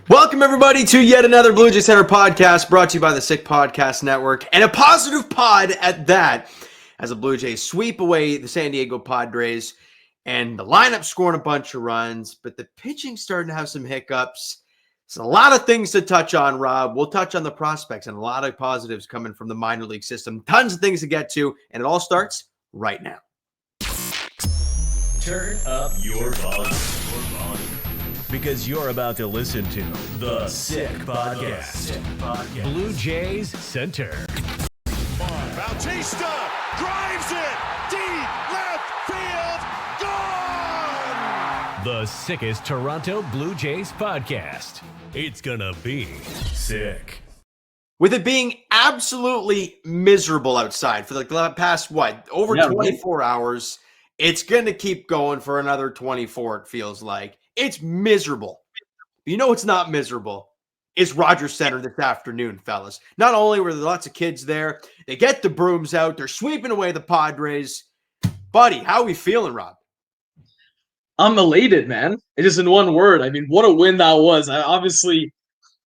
Welcome, everybody, to yet another Blue Jay Center podcast brought to you by the Sick Podcast Network, and a positive pod at that, as the Blue Jays sweep away the San Diego Padres, and the lineup scoring a bunch of runs, but the pitching starting to have some hiccups. There's a lot of things to touch on, Rob. We'll touch on the prospects and a lot of positives coming from the minor league system. Tons of things to get to, and it all starts right now. Turn up your volume. Because you're about to listen to The Sick Podcast. Blue Jays Center. Bautista drives it deep left field. Gone! The sickest Toronto Blue Jays podcast. It's gonna be sick. With it being absolutely miserable outside for the past, over 24 hours, it's going to keep going for another 24, it feels like. It's miserable. You know what's not miserable? It's Rogers Center this afternoon, fellas. Not only were there lots of kids there, they get the brooms out, they're sweeping away the Padres. Buddy, how are we feeling, Rob? I'm elated, man. It is in one word. I mean, what a win that was. Obviously,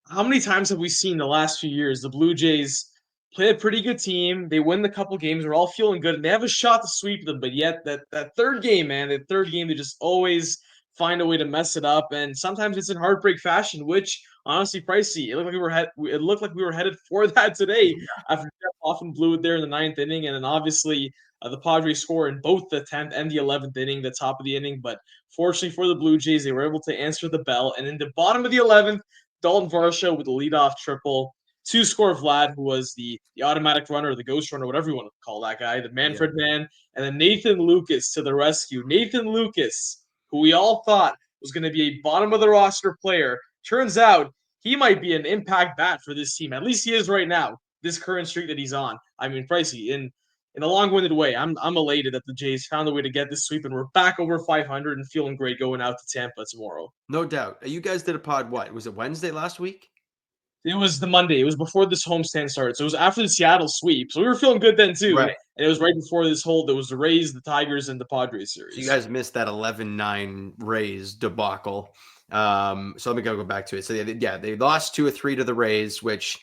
how many times have we seen the last few years the Blue Jays play a pretty good team? They win the couple games. We're all feeling good, and they have a shot to sweep them. But yet, that third game, man, they just always find a way to mess it up. And sometimes it's in heartbreak fashion, which honestly, Pricey, it looked like we were headed for that today after Jeff Hoffman blew it there in the ninth inning, and then obviously the Padres score in both the 10th and the 11th inning, the top of the inning. But fortunately for the Blue Jays, they were able to answer the bell. And in the bottom of the 11th, Daulton Varsho with the leadoff triple. Two-score Vlad, who was the automatic runner, or the ghost runner, whatever you want to call that guy, the Manfred man, and then Nathan Lucas to the rescue. Nathan Lucas, who we all thought was going to be a bottom-of-the-roster player. Turns out he might be an impact bat for this team. At least he is right now, this current streak that he's on. I mean, Pricey, in a long-winded way, I'm elated that the Jays found a way to get this sweep, and we're back over 500 and feeling great going out to Tampa tomorrow. No doubt. You guys did a pod, was it Wednesday last week? It was the Monday. It was before this homestand started. So it was after the Seattle sweep. So we were feeling good then too. Right. And it was right before there was the Rays, the Tigers, and the Padres series. So you guys missed that 11-9 Rays debacle. So let me go back to it. So they lost 2-3 to the Rays, which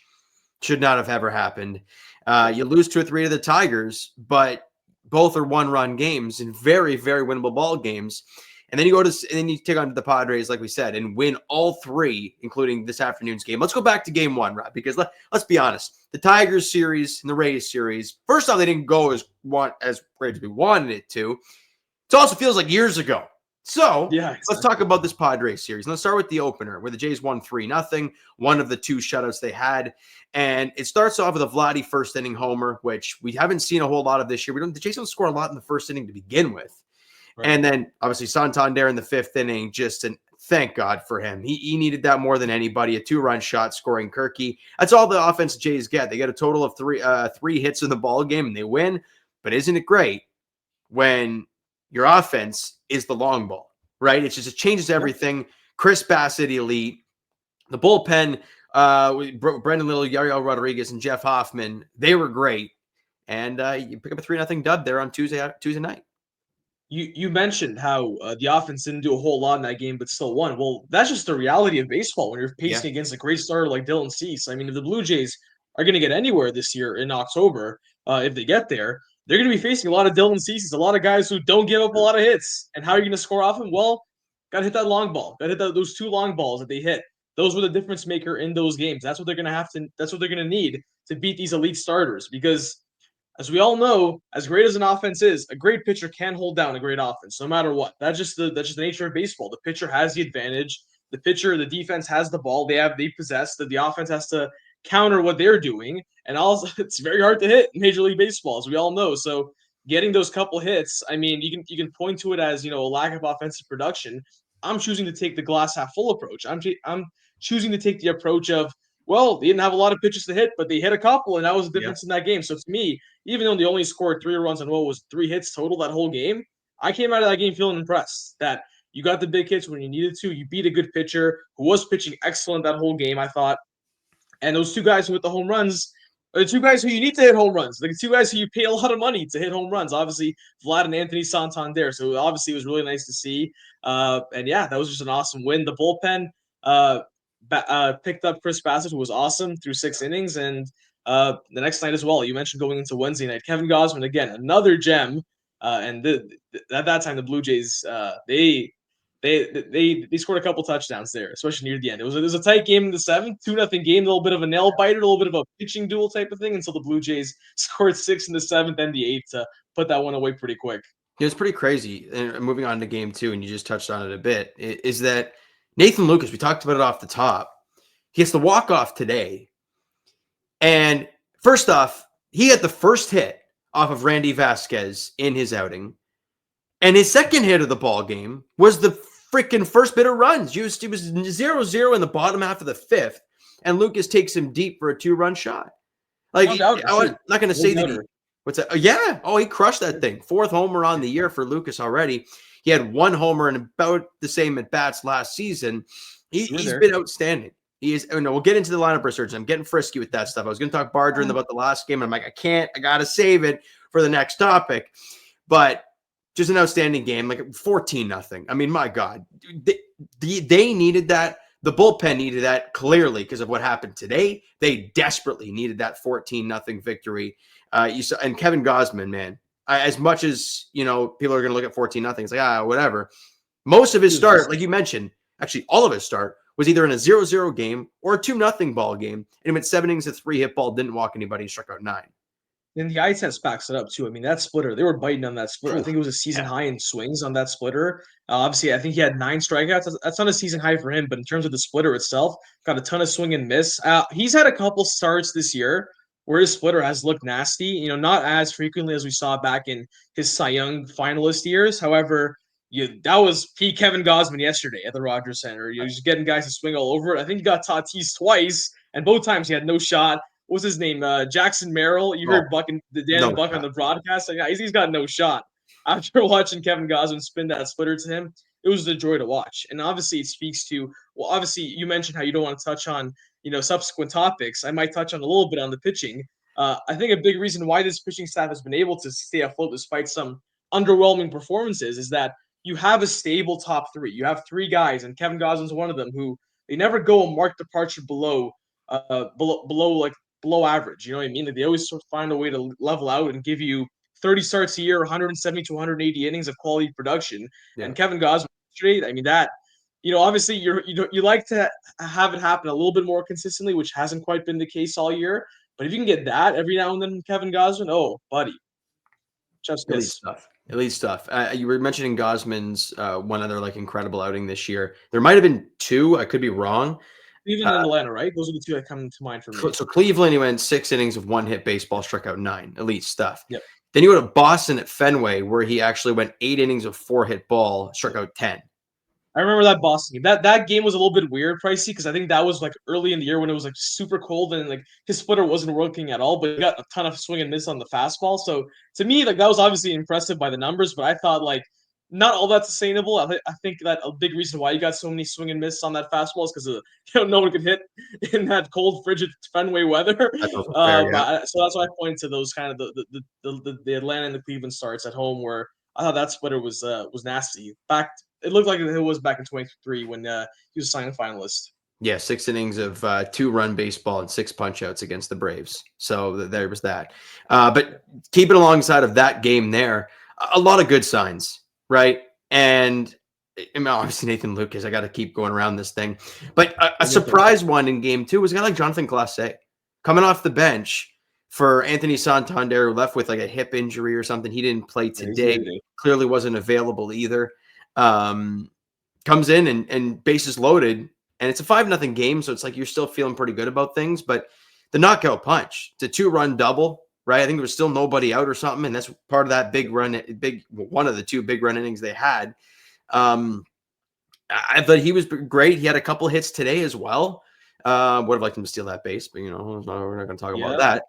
should not have ever happened. You lose 2-3 to the Tigers, but both are one-run games and very, very winnable ball games. And then you take on the Padres, like we said, and win all three, including this afternoon's game. Let's go back to game one, Rob, because let's be honest. The Tigers series and the Rays series, first off, they didn't go as great as we wanted it to. It also feels like years ago. So Let's talk about this Padres series. Let's start with the opener, where the Jays won 3-0, one of the two shutouts they had. And it starts off with a Vladdy first inning homer, which we haven't seen a whole lot of this year. The Jays don't score a lot in the first inning to begin with. Right. And then, obviously, Santander in the fifth inning, thank God for him. He needed that more than anybody. A 2-run shot scoring Kirky. That's all the offense Jays get. They get a total of three hits in the ball game, and they win. But isn't it great when your offense is the long ball, right? It changes everything. Chris Bassett, elite. The bullpen, Brendan Little, Yariel Rodriguez, and Jeff Hoffman, they were great. And you pick up a 3-0 dub there on Tuesday night. You mentioned how the offense didn't do a whole lot in that game, but still won. Well, that's just the reality of baseball when you're pacing against a great starter like Dylan Cease. I mean, if the Blue Jays are going to get anywhere this year in October, if they get there, they're going to be facing a lot of Dylan Ceases, a lot of guys who don't give up a lot of hits. And how are you going to score off them? Well, got to hit that long ball. Got to hit those two long balls that they hit. Those were the difference maker in those games. That's what they're going to need to beat these elite starters, because as we all know, as great as an offense is, a great pitcher can hold down a great offense, no matter what. That's just the nature of baseball. The pitcher has the advantage. The defense has the ball. They possess. The offense has to counter what they're doing. And also, it's very hard to hit in Major League Baseball, as we all know. So getting those couple hits, I mean, you can point to it as, a lack of offensive production. I'm choosing to take the glass half full approach. I'm choosing to take the approach of, well, they didn't have a lot of pitches to hit, but they hit a couple, and that was the difference in that game. So to me, even though they only scored 3 runs on what was 3 hits total that whole game, I came out of that game feeling impressed that you got the big hits when you needed to. You beat a good pitcher who was pitching excellent that whole game, I thought. And those two guys who hit the home runs are the two guys who you need to hit home runs. The two guys who you pay a lot of money to hit home runs. Obviously, Vlad and Anthony Santander. So obviously it was really nice to see. And yeah, that was just an awesome win. The bullpen, picked up Chris Bassett, who was awesome through 6 innings, and the next night as well. You mentioned going into Wednesday night, Kevin Gausman again, another gem, and at that time the Blue Jays they scored a couple touchdowns there, especially near the end. It was a tight game in the 7th, 2-0 game, a little bit of a nail biter, a little bit of a pitching duel type of thing, until the Blue Jays scored 6 in the 7th and the 8th to put that one away pretty quick. It was pretty crazy. And moving on to game 2, and you just touched on it a bit, is that Nathan Lucas, we talked about it off the top. He gets the walk-off today. And first off, he had the first hit off of Randy Vasquez in his outing. And his second hit of the ball game was the freaking first bit of runs. It was 0-0 in the bottom half of the 5th. And Lucas takes him deep for a 2-run shot. Like, I'm not going to say that what's that? Yeah. Oh, he crushed that thing. 4th homer on the year for Lucas already. He had 1 homer and about the same at bats last season. He's been outstanding. He is. We'll get into the lineup research. I'm getting frisky with that stuff. I was going to talk Barger about the last game. And I'm like, I can't. I got to save it for the next topic. But just an outstanding game, like 14-0. I mean, my God, they needed that. The bullpen needed that clearly because of what happened today. They desperately needed that 14-0 victory. You saw, and Kevin Gausman, man, as much as, people are going to look at 14-0, it's like, whatever. Most of his start, like you mentioned, actually all of his start was either in a 0-0 game or a 2-0 ball game. And he went 7 innings, a 3-hit ball, didn't walk anybody, struck out 9. And the eye test backs it up too. I mean, that splitter, they were biting on that splitter. I think it was a season high in swings on that splitter. Obviously, I think he had 9 strikeouts. That's not a season high for him, but in terms of the splitter itself, got a ton of swing and miss. He's had a couple starts this year where his splitter has looked nasty, not as frequently as we saw back in his Cy Young finalist years. However, that was peak Kevin Gausman yesterday at the Rogers Center. He was getting guys to swing all over it. I think he got Tatis twice, and both times he had no shot. What's his name? Jackson Merrill. You heard Buck and Buck on the broadcast. He's got no shot. After watching Kevin Gausman spin that splitter to him, it was a joy to watch. And obviously, it speaks to. Well, obviously, you mentioned how you don't want to touch on subsequent topics. I might touch on a little bit on the pitching. I think a big reason why this pitching staff has been able to stay afloat despite some underwhelming performances is that you have a stable top 3. You have 3 guys, and Kevin Gausman's one of them, who they never go a marked departure below average. You know what I mean? Like, they always sort of find a way to level out and give you 30 starts a year, 170 to 180 innings of quality production. Yeah. And Kevin Gausman, I mean, that, obviously you like to have it happen a little bit more consistently, which hasn't quite been the case all year. But if you can get that every now and then, Kevin Gausman, oh, buddy. Just Elite stuff. You were mentioning Gausman's one other incredible outing this year. There might have been 2. I could be wrong. Cleveland and Atlanta, right? Those are the 2 that come to mind for me. So Cleveland, he went 6 innings of 1-hit baseball, struck out 9. Elite stuff. Yep. Then you go to Boston at Fenway, where he actually went 8 innings of 4-hit ball, struck out 10. I remember that Boston game. That game was a little bit weird, Pricey, because I think that was early in the year when it was super cold and his splitter wasn't working at all, but he got a ton of swing and miss on the fastball. So to me, that was obviously impressive by the numbers, but I thought not all that sustainable. I think that a big reason why you got so many swing and miss on that fastball is because no one could hit in that cold, frigid Fenway weather. So that's why I point to those kind of the Atlanta and the Cleveland starts at home, where I thought that splitter was nasty. It looked like it was back in 23 when he was a signing finalist. Yeah, 6 innings of 2-run baseball and 6 punch-outs against the Braves. So there was that. But keeping alongside of that game there, a lot of good signs, right? And obviously Nathan Lucas, I got to keep going around this thing. But a surprise one in game 2 was a guy like Jonathan Glace coming off the bench for Anthony Santander, who left with a hip injury or something. He didn't play today. Clearly wasn't available either. Comes in and bases loaded, and it's a 5-0 game, so it's you're still feeling pretty good about things. But the knockout punch, it's a 2-run double, right? I think there was still nobody out or something, and that's part of that one of the 2 big run innings they had. I thought he was great. He had a couple hits today as well. Would have liked him to steal that base, but we're not going to talk about that.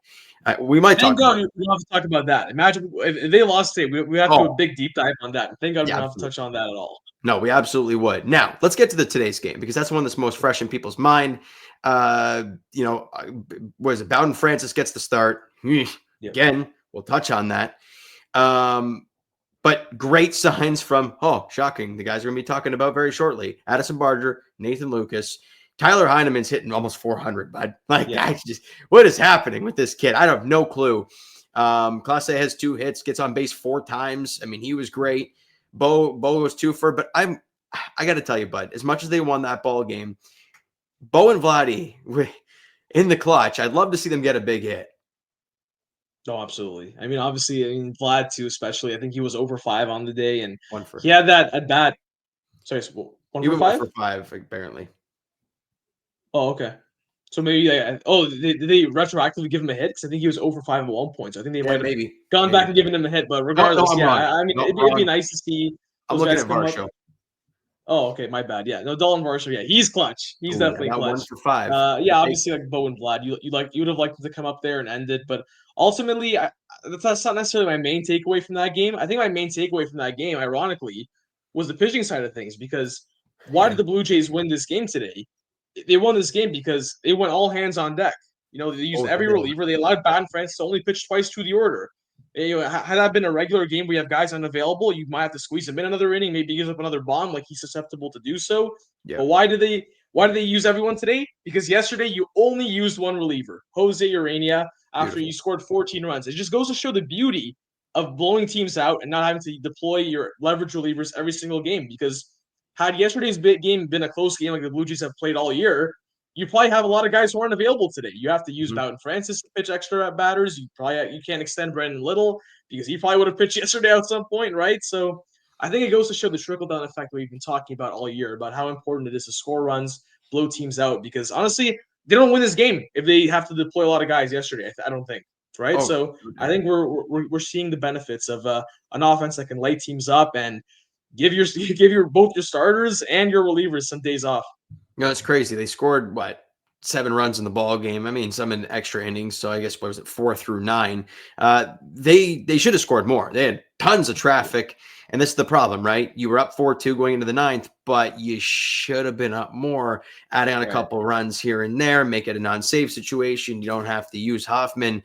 We might talk about it. We don't have to talk about that. Imagine if they lost today, we have to do a big deep dive on that. Thank God we don't have to touch on that at all. No, we absolutely would. Now, let's get to today's game, because that's one that's most fresh in people's mind. What is it? Bowden Francis gets the start. Again, we'll touch on that. But great signs from, shocking, the guys we're going to be talking about very shortly. Addison Barger, Nathan Lucas. Tyler Heineman's hitting almost 400, bud. Like, Yeah. what is happening with this kid? I have no clue. Clase has 2 hits, gets on base 4 times. I mean, he was great. Bo was 2 for, but I got to tell you, bud, as much as they won that ball game, Bo and Vladdy in the clutch, I'd love to see them get a big hit. No, absolutely. I mean, obviously, Vlad too, especially. I think he was over 5 on the day, and 1 for. he had that at bat. Sorry, one He for went 5. 1 for 5, apparently. Oh, okay. So maybe did they retroactively give him a hit? Because I think he was over 5 at one point. So I think they might have Maybe gone back and given him a hit. But No, regardless, I'm yeah, wrong. I mean, No, it'd be wrong. nice to see I'm those looking guys at come up. Varsho. Oh, okay, my bad. Yeah, no, Daulton Varsho. Yeah, he's clutch. He's definitely That clutch. 1 for 5. Yeah, obviously, like Bo and Vlad, you would have liked them to come up there and end it, but ultimately, that's not necessarily my main takeaway from that game. I think my main takeaway from that game, ironically, was the pitching side of things. Because why did the Blue Jays win this game today? They won this game because they went all hands on deck. They used every reliever. They allowed Batten France to only pitch twice to the order. Had that been a regular game where you have guys unavailable, you might have to squeeze him in another inning, maybe give up another bomb, like he's susceptible to do so. Yeah. But why did they use everyone today? Because yesterday you only used one reliever, Jose Urania, after you scored 14 runs. It just goes to show the beauty of blowing teams out and not having to deploy your leverage relievers every single game. Because had yesterday's game been a close game like the Blue Jays have played all year, you probably have a lot of guys who aren't available today. You have to use Bowden Francis to pitch extra at batters. You can't extend Brandon Little because he probably would have pitched yesterday at some point, right? So I think it goes to show the trickle-down effect we've been talking about all year about how important it is to score runs, blow teams out. Because honestly, they don't win this game if they have to deploy a lot of guys yesterday. I don't think, right? So I think we're seeing the benefits of an offense that can light teams up and give both your starters and your relievers some days off. It's crazy. They scored 7 runs in the ball game. I mean, some in extra innings. So I guess what was it, 4 through 9? They should have scored more. They had tons of traffic, and this is the problem, right? You were up 4-2 going into the 9th, but you should have been up more, adding on a couple of runs here and there, make it a non-save situation. You don't have to use Hoffman,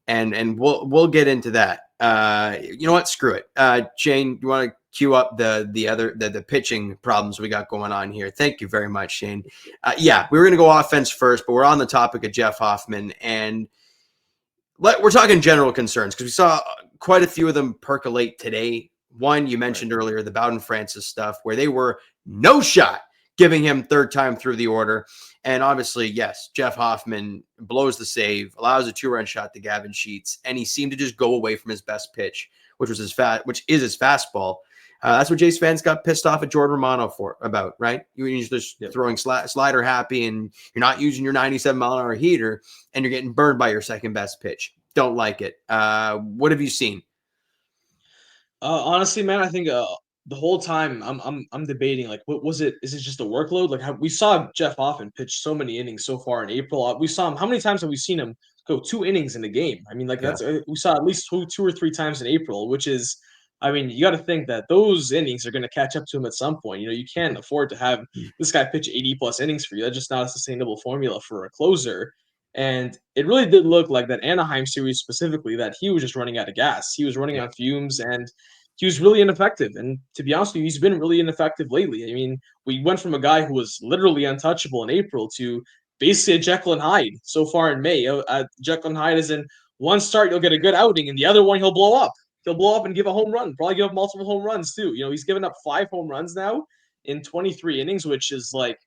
and we'll get into that. You know what? Screw it. Shane, you want to cue up the pitching problems we got going on here? Thank you very much, Shane. We were going to go offense first, but we're on the topic of Jeff Hoffman, and we're talking general concerns because we saw quite a few of them percolate today. One, you mentioned earlier, the Bowden Francis stuff, where they were no shot giving him 3rd time through the order. And obviously, yes, Jeff Hoffman blows the save, allows a 2-run shot to Gavin Sheets, and he seemed to just go away from his best pitch, which is his fastball. That's what Jays fans got pissed off at Jordan Romano about, right? You're just throwing slider happy, and you're not using your 97-mile-an-hour heater, and you're getting burned by your second best pitch. Don't like it. What have you seen? Honestly, man, I think the whole time I'm debating, like, what was it? Is it just a workload? Like, we saw Jeff Hoffman pitch so many innings so far in April. We saw him. How many times have we seen him go 2 innings in the game? I mean, like that's we saw at least two or three times in April, which is, I mean, you got to think that those innings are going to catch up to him at some point. You can't afford to have this guy pitch 80+ innings for you. That's just not a sustainable formula for a closer. And it really did look like that Anaheim series specifically that he was just running out of gas. He was running on fumes, and he was really ineffective. And to be honest with you, he's been really ineffective lately. I mean, we went from a guy who was literally untouchable in April to basically a Jekyll and Hyde so far in May. Jekyll and Hyde is in one start, you'll get a good outing, and the other one, he'll blow up. He'll blow up and give a home run, probably give up multiple home runs too. He's given up 5 home runs now in 23 innings, which is like,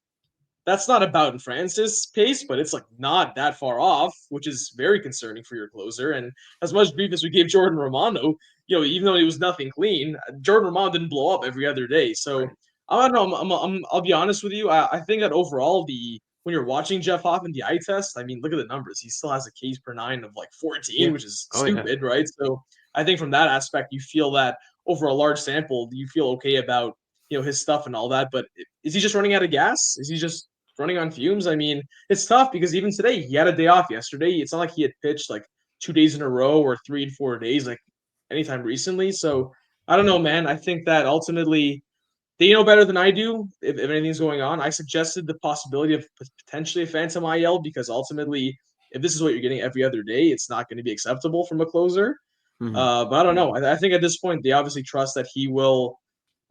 that's not about Bowden Francis pace, but it's like not that far off, which is very concerning for your closer. And as much grief as we gave Jordan Romano, even though he was nothing clean, Jordan Romano didn't blow up every other day. So I don't know. I'll be honest with you. I think that overall, when you're watching Jeff Hoffman, the eye test, I mean, look at the numbers. He still has a Ks per 9 of like 14, which is stupid, right? So I think from that aspect, you feel that over a large sample, you feel okay about his stuff and all that. But is he just running out of gas? Is he just running on fumes? I mean, it's tough because even today he had a day off yesterday. It's not like he had pitched like 2 days in a row or 3 and 4 days like anytime recently. So I don't know, man. I think that ultimately they know better than I do if anything's going on. I suggested the possibility of potentially a phantom IL because ultimately, if this is what you're getting every other day, it's not going to be acceptable from a closer. But I don't know. I think at this point they obviously trust that he will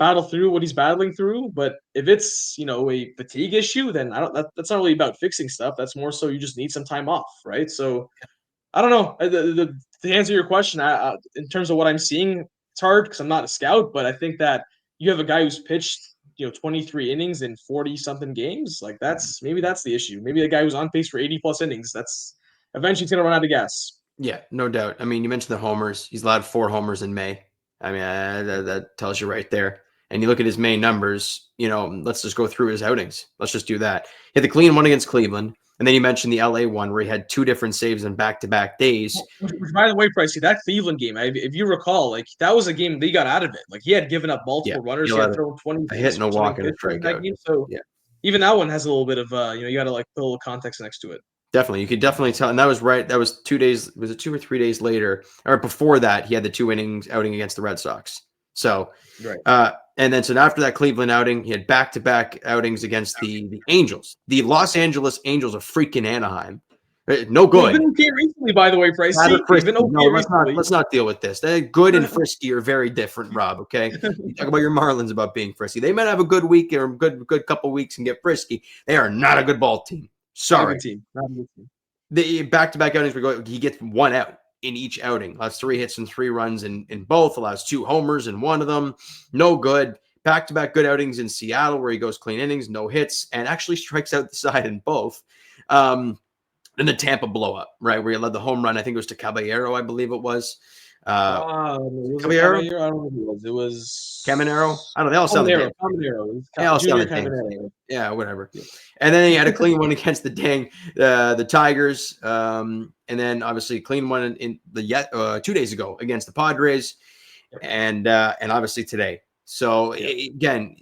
battle through what he's battling through. But if it's, a fatigue issue, then that's not really about fixing stuff. That's more so you just need some time off, right? So I don't know. To answer your question, in terms of what I'm seeing, it's hard because I'm not a scout, but I think that you have a guy who's pitched, 23 innings in 40 something games. Like that's the issue. Maybe the guy who's on pace for 80 plus innings. That's eventually he's gonna run out of gas. Yeah, no doubt. I mean, you mentioned the homers. He's allowed 4 homers in May. I mean, that tells you right there. And you look at his May numbers, let's just go through his outings. Let's just do that. He had the clean one against Cleveland. And then you mentioned the LA one where he had 2 different saves in back-to-back days. Which, by the way, Pricey, that Cleveland game, if you recall, like that was a game they got out of it. Like he had given up multiple runners. He had thrown 20 a hit and a walk and a strikeout. So even that one has a little bit of you got to like put a little context next to it. Definitely. You could definitely tell. And that was right. That was 2 days. Was it 2 or 3 days later? Or before that, he had the 2 innings outing against the Red Sox. So, right. And then so after that Cleveland outing, he had back-to-back outings against the Angels. The Los Angeles Angels of freaking Anaheim. No good. They've been okay recently, by the way, Price. Let's not deal with this. Good and frisky are very different, Rob, okay? You talk about your Marlins about being frisky. They might have a good week or a good couple weeks and get frisky. They are not a good ball team. Sorry. Not a good team. The back-to-back outings, he gets 1 out in each outing. Allows 3 hits and 3 runs in both. Allows 2 homers in one of them. No good. Back-to-back good outings in Seattle where he goes clean innings, no hits, and actually strikes out the side in both. And the Tampa blow-up, right, where he led the home run. I think it was to Caballero, I believe it was. Caballero? I don't know who it was. Caminero? I don't know. They all sound the same. Yeah, whatever. Yeah. And then he had a clean one against the Tigers. And then obviously clean one in the 2 days ago against the Padres. And obviously today. So again,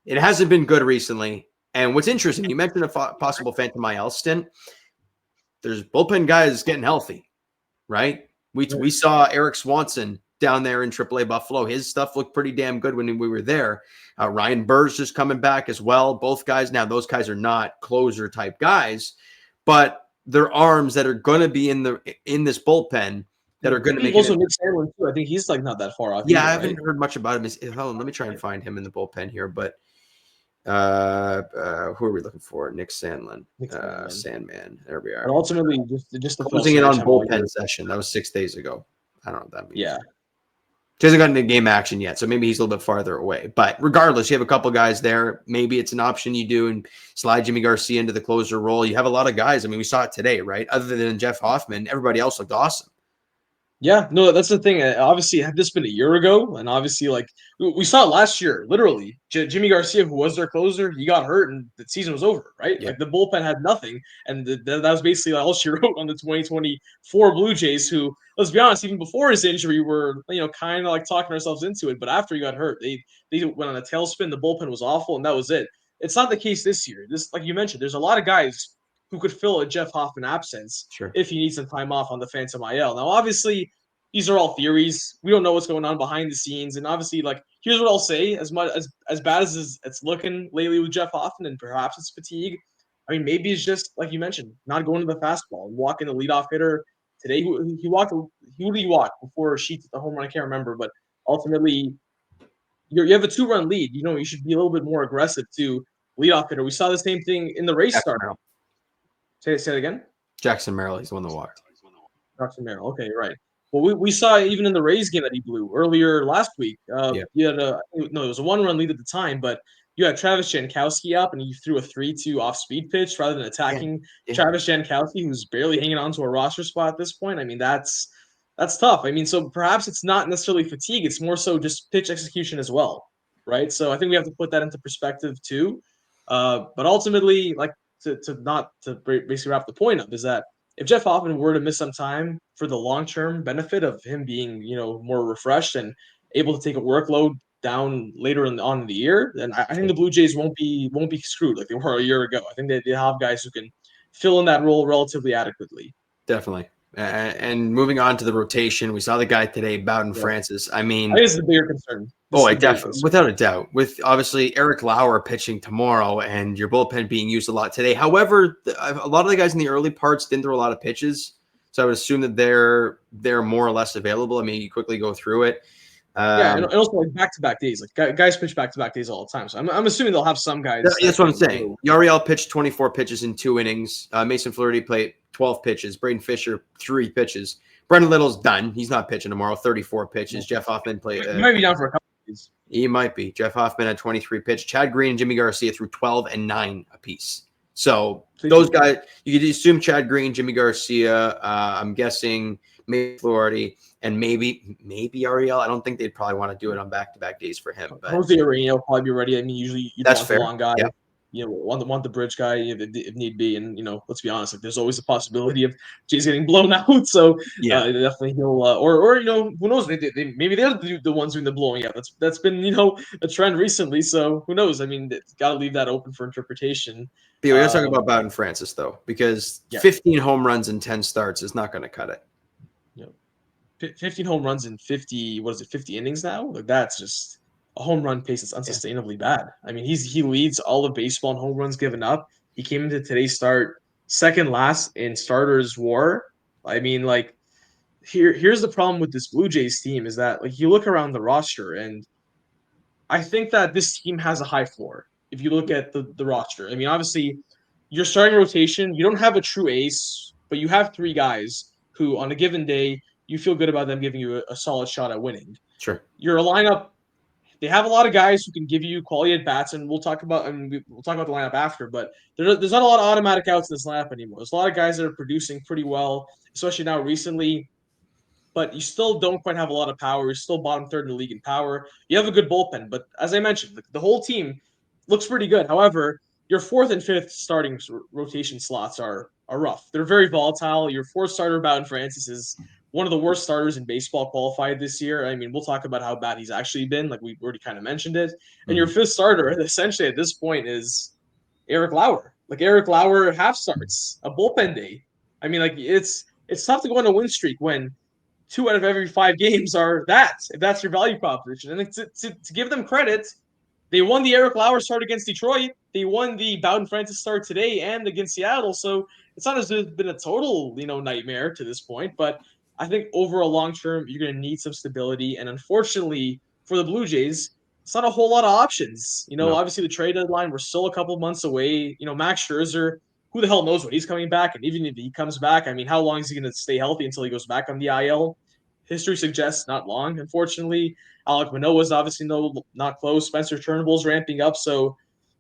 it hasn't been good recently. And what's interesting, you mentioned a possible Phantom IL stint. There's bullpen guys getting healthy, right? We saw Eric Swanson down there in AAA Buffalo. His stuff looked pretty damn good when we were there. Ryan Burr's just coming back as well. Both guys now, those guys are not closer type guys, but they're arms that are going to be in this bullpen that are going to make also Nick Sandlin too. I think he's like not that far off. Yeah, I haven't heard much about him. Hold on, let me try and find him in the bullpen here, but. Who are we looking for? Nick Sandlin. Sandman. There we are. But ultimately, just closing it on bullpen session. That was 6 days ago. I don't know what that means. Yeah. He hasn't gotten into game action yet, so maybe he's a little bit farther away. But regardless, you have a couple guys there. Maybe it's an option you do and slide Jimmy Garcia into the closer role. You have a lot of guys. I mean, we saw it today, right? Other than Jeff Hoffman, everybody else looked awesome. Yeah, no, that's the thing. Obviously, had this been a year ago, and obviously, like we saw it last year, literally, Jimmy Garcia, who was their closer, he got hurt, and the season was over, right? Yeah. Like the bullpen had nothing, and that was basically all she wrote on the 2024 Blue Jays. Who, let's be honest, even before his injury, were kind of like talking ourselves into it, but after he got hurt, they went on a tailspin. The bullpen was awful, and that was it. It's not the case this year. This, like you mentioned, there's a lot of guys who could fill a Jeff Hoffman absence if he needs some time off on the Phantom IL. Now, obviously, these are all theories. We don't know what's going on behind the scenes. And obviously, like, here's what I'll say. As bad as it's looking lately with Jeff Hoffman, and perhaps it's fatigue, I mean, maybe it's just, like you mentioned, not going to the fastball and walking the leadoff hitter. Today, who did he walk before Sheets at the home run? I can't remember. But ultimately, you have a 2-run lead. You should be a little bit more aggressive to leadoff hitter. We saw the same thing in the race start. Say it again? Jackson Merrill, he's the one that walked. Jackson Merrill, okay, right. Well, we saw even in the Rays game that he blew earlier last week. You had it was a 1-run lead at the time, but you had Travis Jankowski up, and he threw a 3-2 off-speed pitch rather than attacking Travis Jankowski, who's barely hanging on to a roster spot at this point. I mean, that's tough. I mean, so perhaps it's not necessarily fatigue; it's more so just pitch execution as well, right? So I think we have to put that into perspective too. But ultimately, like to basically wrap the point up, is that if Jeff Hoffman were to miss some time for the long-term benefit of him being, more refreshed and able to take a workload down later on in the year, then I think the Blue Jays won't be screwed like they were a year ago. I think they have guys who can fill in that role relatively adequately. Definitely. And moving on to the rotation, we saw the guy today, Bowden Francis. I mean, I think it's the bigger concern. Without a doubt, with obviously Eric Lauer pitching tomorrow and your bullpen being used a lot today. However, a lot of the guys in the early parts didn't throw a lot of pitches, so I would assume that they're more or less available. I mean, you quickly go through it. And also like back-to-back days. Like guys pitch back-to-back days all the time. So I'm assuming they'll have some guys. That's what I'm saying. Yariel pitched 24 pitches in 2 innings. Mason Flaherty played 12 pitches. Braden Fisher 3 pitches. Brendan Little's done. He's not pitching tomorrow. 34 pitches. Jeff Hoffman played. He might be down for a couple of days. He might be. Jeff Hoffman had 23 pitches. Chad Green and Jimmy Garcia threw 12 and 9 apiece. So those guys, you could assume Chad Green, Jimmy Garcia. I'm guessing maybe Flaherty and maybe Ariel. I don't think they'd probably want to do it on back-to-back days for him. But Jose Urena will probably be ready. I mean, usually you that's want fair. the long guy. Yeah. Want the bridge guy if need be. And, let's be honest, like there's always a possibility of Jay's getting blown out. So definitely he'll, or who knows? Maybe they're the ones doing the blowing out. That's been, a trend recently. So who knows? I mean, got to leave that open for interpretation. We got to talk about Bowden Francis though, because 15 home runs in 10 starts is not going to cut it. 15 home runs in 50 innings now? Like that's just a home run pace that's unsustainably bad. I mean, he leads all of baseball in home runs given up. He came into today's start second last in starters WAR. I mean, like here's the problem with this Blue Jays team is that like you look around the roster and I think that this team has a high floor. If you look at the roster, I mean, obviously your starting rotation, you don't have a true ace, but you have 3 guys who on a given day you feel good about them giving you a solid shot at winning. Sure. Your lineup, they have a lot of guys who can give you quality at bats, and we'll talk about the lineup after. But there's not a lot of automatic outs in this lineup anymore. There's a lot of guys that are producing pretty well, especially now recently. But you still don't quite have a lot of power. You're still bottom third in the league in power. You have a good bullpen, but as I mentioned, the whole team looks pretty good. However, your 4th and 5th starting rotation slots are rough. They're very volatile. Your 4th starter, Bowden Francis, is one of the worst starters in baseball qualified this year. I mean, we'll talk about how bad he's actually been. Like we already kind of mentioned it. And your 5th starter, essentially at this point, is Eric Lauer. Like Eric Lauer half starts a bullpen day. I mean, like it's tough to go on a win streak when 2 out of every 5 games are that. If that's your value proposition, and to give them credit, they won the Eric Lauer start against Detroit. They won the Bowden Francis start today and against Seattle. So it's not as if it's been a total nightmare to this point, but I think over a long term, you're going to need some stability. And unfortunately for the Blue Jays, it's not a whole lot of options. Obviously the trade deadline, we're still a couple months away. Max Scherzer, who the hell knows when he's coming back? And even if he comes back, I mean, how long is he going to stay healthy until he goes back on the IL? History suggests not long, unfortunately. Alek Manoah is obviously not close. Spencer Turnbull's ramping up. So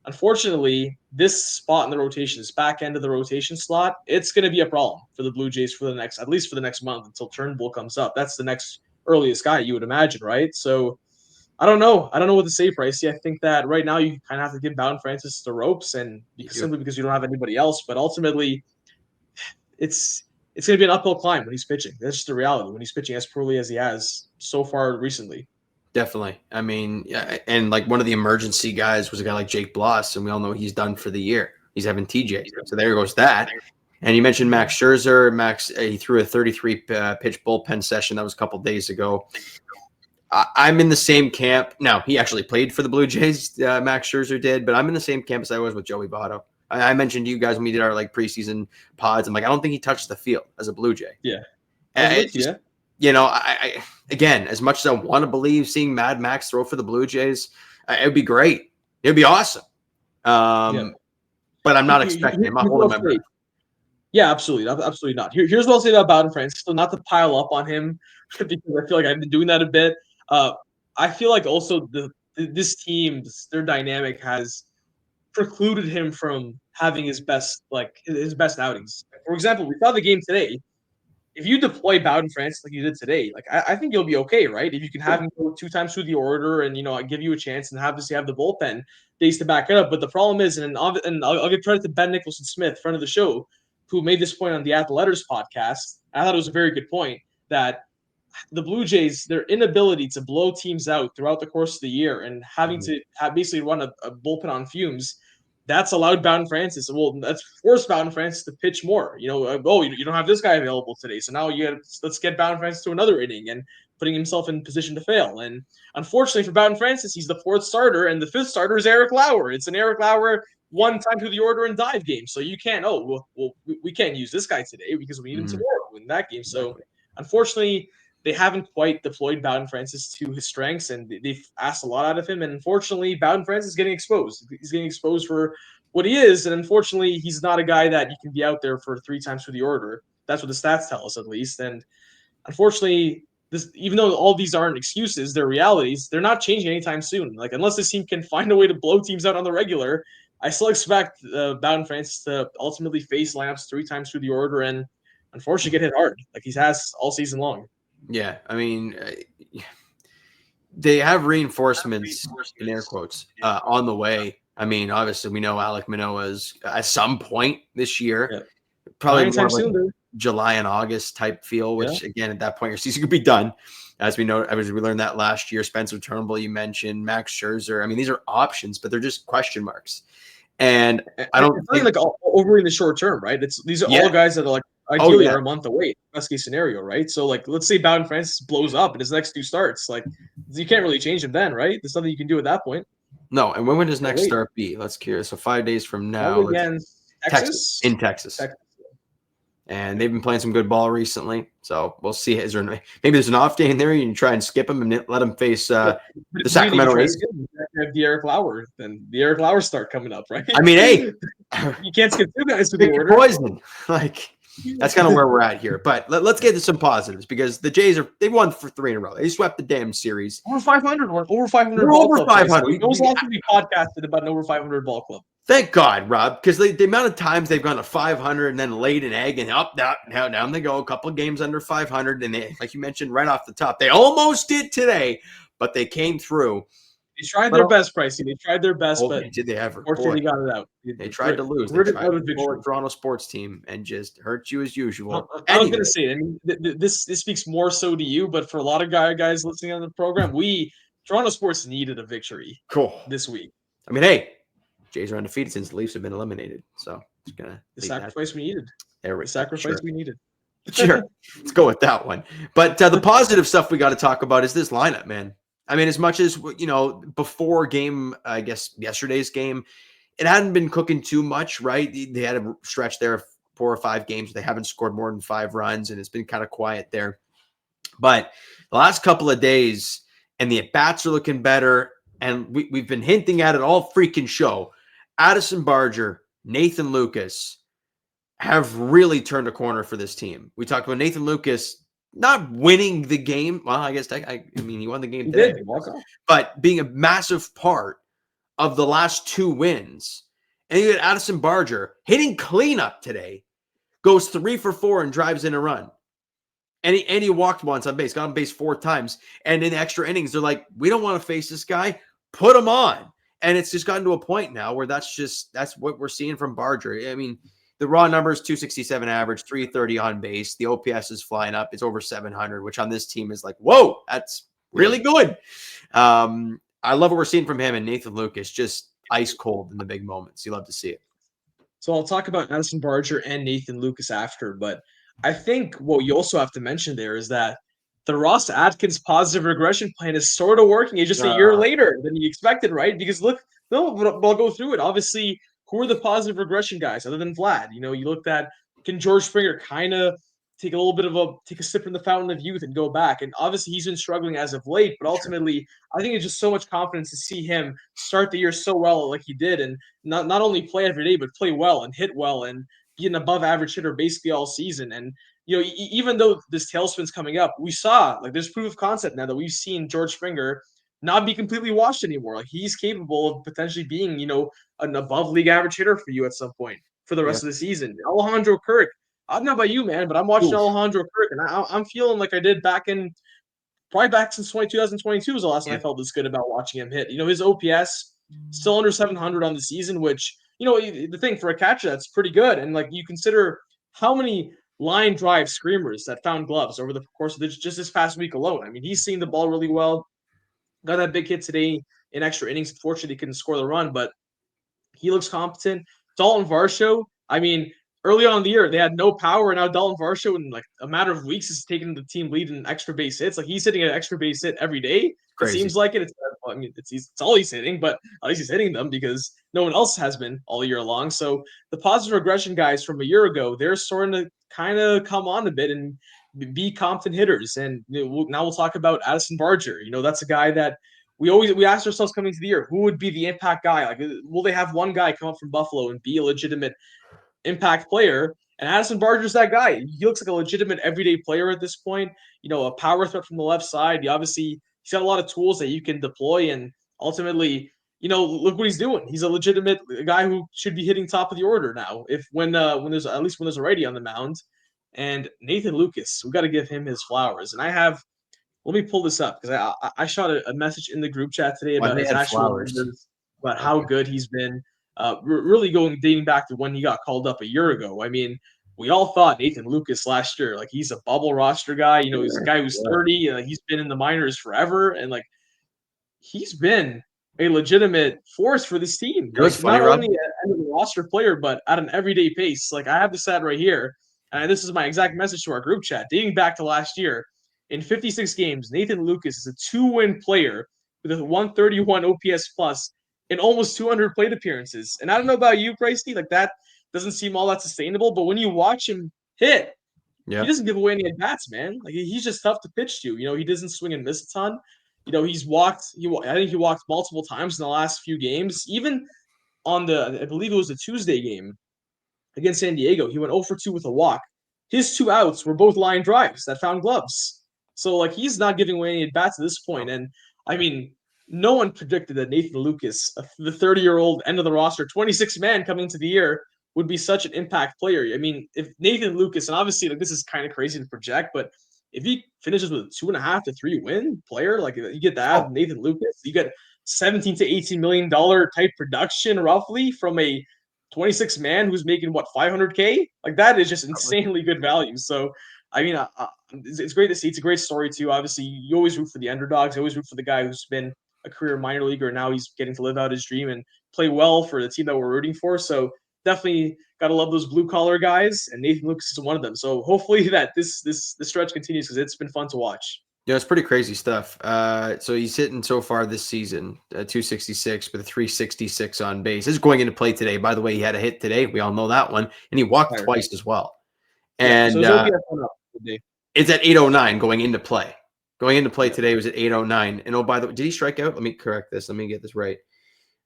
unfortunately, this spot in the rotation, this back end of the rotation slot, it's going to be a problem for the Blue Jays at least for the next month until Turnbull comes up. That's the next earliest guy you would imagine, right? So I don't know. I don't know what to say, Pricey. I think that right now you kind of have to give Bowden Francis the ropes, and simply because you don't have anybody else. But ultimately, it's going to be an uphill climb when he's pitching. That's just the reality when he's pitching as poorly as he has so far recently. Definitely. I mean, and like one of the emergency guys was a guy like Jake Bloss, and we all know he's done for the year. He's having TJ. So there goes that. And you mentioned Max Scherzer. He threw a 33 pitch bullpen session. That was a couple days ago. I'm in the same camp. Now, he actually played for the Blue Jays. Max Scherzer did, but I'm in the same camp as I was with Joey Votto. I mentioned to you guys when we did our preseason pods. I'm like, I don't think he touched the field as a Blue Jay. Yeah. I again, as much as I want to believe seeing Mad Max throw for the Blue Jays, it would be great. It would be awesome. But I'm not expecting him. I'm holding my breath. Yeah, absolutely. Absolutely not. Here's what I'll say about Bowden Francis. So not to pile up on him because I feel like I've been doing that a bit. I feel like also this team, their dynamic has precluded him from having his best outings. For example, we saw the game today. If you deploy Bowden Francis like you did today, I think you'll be okay, right? If you can have him go 2 times through the order and give you a chance and obviously have the bullpen days to back it up. But the problem is, and I'll give credit to Ben Nicholson-Smith, friend of the show, who made this point on the At the Letters podcast. I thought it was a very good point that the Blue Jays, their inability to blow teams out throughout the course of the year and having to basically run a bullpen on fumes, that's allowed Bowden Francis. Well, that's forced Bowden Francis to pitch more. You don't have this guy available today, so now let's get Bowden Francis to another inning and putting himself in position to fail. And unfortunately for Bowden Francis, he's the 4th starter, and the 5th starter is Eric Lauer. It's an Eric Lauer 1 time through the order and dive game. So you can't. We can't use this guy today because we need him tomorrow in that game. So unfortunately, they haven't quite deployed Bowden Francis to his strengths, and they've asked a lot out of him. And unfortunately, Bowden Francis is getting exposed. He's getting exposed for what he is, and unfortunately, he's not a guy that you can be out there for 3 times through the order. That's what the stats tell us, at least. And unfortunately, this, even though all these aren't excuses, they're realities. They're not changing anytime soon. Like, unless this team can find a way to blow teams out on the regular, I still expect Bowden Francis to ultimately face lineups 3 times through the order and unfortunately get hit hard, like he has all season long. Yeah, I mean, they have reinforcements in air quotes on the way. I mean, obviously, we know Alek Manoah's at some point this year, probably more like July and August type feel. Which again, at that point, your season could be done. As we know, as we learned that last year, Spencer Turnbull, you mentioned Max Scherzer. I mean, these are options, but they're just question marks. And I don't think like over in the short term, right? These are all guys that are like ideally are a month away, best case scenario, right? So like, let's say Bowden Francis blows up in his next 2 starts, like you can't really change him then, right? There's nothing you can do at that point. No, and when would his next start be? Let's curious. So 5 days from now, against Texas. In Texas. And they've been playing some good ball recently, so we'll see. Is there maybe there's an off day in there? You can try and skip him and let him face the Sacramento Rays. Have the Eric Lauer, then the Eric Lauer start coming up, right? I mean, hey, you can't skip 2 guys with the order. Poison, like that's kind of where we're at here. But let's get to some positives because the Jays they've won for 3 in a row. They swept the damn series. Over 500. Over 500. Over 500. When was the last time we podcasted about an over 500 ball club? Thank God, Rob, because the amount of times they've gone to 500 and then laid an egg and up, down they go. A couple of games under 500, and they, like you mentioned right off the top, they almost did today, but they came through. They tried their best, Pricey. They tried their best, but did they ever? Unfortunately, got it out. They tried to lose. They tried to pull a Toronto sports team and just hurt you as usual. I was going to say, I mean, this speaks more so to you, but for a lot of guys listening on the program, Toronto sports needed a victory this week. I mean, hey, Jays are undefeated since the Leafs have been eliminated. So it's gonna the sacrifice we needed. The sacrifice we needed. Sure. Let's go with that one. But the positive stuff we got to talk about is this lineup, man. I mean, as much as, before game, I guess yesterday's game, it hadn't been cooking too much, right? They had a stretch there of 4 or 5 games. They haven't scored more than 5 runs, and it's been kind of quiet there. But the last couple of days, and the at-bats are looking better, and we've been hinting at it all freaking show. Addison Barger, Nathan Lucas have really turned a corner for this team. We talked about Nathan Lucas not winning the game. Well, I guess I mean he won the game today, but being a massive part of the last 2 wins. And you get Addison Barger hitting cleanup today, goes 3 for 4 and drives in a run. And he walked once on base, got on base 4 times. And in extra innings, they're like, we don't want to face this guy. Put him on. And it's just gotten to a point now where that's what we're seeing from Barger. I mean, the raw numbers, 267 average, 330 on base. The OPS is flying up. It's over 700, which on this team is like, whoa, that's really good. I love what we're seeing from him and Nathan Lucas, just ice cold in the big moments. You love to see it. So I'll talk about Addison Barger and Nathan Lucas after, but I think what you also have to mention there is that the Ross Atkins positive regression plan is sort of working. It's just a year later than you expected, right? Because look, I'll go through it. Obviously, who are the positive regression guys other than Vlad? You looked at, can George Springer kind of take a sip from the fountain of youth and go back? And obviously, he's been struggling as of late, but ultimately, I think it's just so much confidence to see him start the year so well like he did, and not only play every day, but play well and hit well and be an above average hitter basically all season. And even though this tailspin's coming up, we saw there's proof of concept now that we've seen George Springer not be completely washed anymore. Like he's capable of potentially being, an above league average hitter for you at some point for the rest of the season. Alejandro Kirk, I don't know about you, man, but I'm watching Alejandro Kirk and I'm feeling like I did back since 2022 was the last time I felt this good about watching him hit. His OPS still under 700 on the season, which, the thing for a catcher, that's pretty good. And you consider how many line drive screamers that found gloves over the course of just this past week alone. I mean, he's seeing the ball really well. Got that big hit today in extra innings. Unfortunately, he couldn't score the run, but he looks competent. Daulton Varsho, I mean, early on in the year, they had no power, and now Daulton Varsho, in a matter of weeks, is taking the team lead in extra base hits. He's hitting an extra base hit every day. Crazy. It seems like it. It's all he's hitting, but at least he's hitting them because no one else has been all year long. So the positive regression guys from a year ago, they're starting to kind of come on a bit and be competent hitters. And now we'll talk about Addison Barger. That's a guy that we asked ourselves coming into the year, who would be the impact guy? Like, will they have one guy come up from Buffalo and be a legitimate impact player? And Addison Barger's that guy. He looks like a legitimate everyday player at this point. A power threat from the left side. He's got a lot of tools that you can deploy, and ultimately, look what he's doing. He's a legitimate guy who should be hitting top of the order now. When there's a righty on the mound, and Nathan Lucas, we got to give him his flowers. And let me pull this up because I shot a message in the group chat today about his actual numbers, about how good he's been. Really dating back to when he got called up a year ago. I mean, we all thought Nathan Lucas last year, like, he's a bubble roster guy. He's a guy who's 30. He's been in the minors forever, and like, he's been a legitimate force for this team. It was funny, not Rob. only an end of the roster player, but at an everyday pace. Like, I have this stat right here, and this is my exact message to our group chat. Dating back to last year, in 56 games, Nathan Lucas is a 2-win player with a 131 OPS plus in almost 200 plate appearances. And I don't know about you, Pricey, like, that doesn't seem all that sustainable. But when you watch him hit, he doesn't give away any at bats, man. Like, he's just tough to pitch to. He doesn't swing and miss a ton. He's walked. I think he walked multiple times in the last few games. Even on I believe it was the Tuesday game against San Diego, he went 0 for 2 with a walk. His 2 outs were both line drives that found gloves. So, like, he's not giving away any at bats at this point. And I mean, no one predicted that Nathan Lucas, the 30-year-old end of the roster, 26 man coming into the year, would be such an impact player. I mean, if Nathan Lucas, and obviously, like, this is kind of crazy to project, but if he finishes with a 2.5 to 3 win player, like, you get that, Nathan Lucas, you get $17 to $18 million type production roughly from a 26 man who's making what, $500K? Like, that is just insanely good value. So, I mean, it's great to see. It's a great story too. Obviously, you always root for the underdogs. You always root for the guy who's been a career minor leaguer, and now he's getting to live out his dream and play well for the team that we're rooting for. So definitely got to love those blue collar guys, and Nathan Lucas is one of them. So hopefully that this stretch continues, because it's been fun to watch. Yeah, it's pretty crazy stuff. So he's hitting so far this season, 266 with a 366 on base. This is going into play today. By the way, he had a hit today. We all know that one, and he walked twice as well. And it's at 809 going into play. Going into play today was at 809. And oh, by the way, did he strike out? Let me correct this. Let me get this right.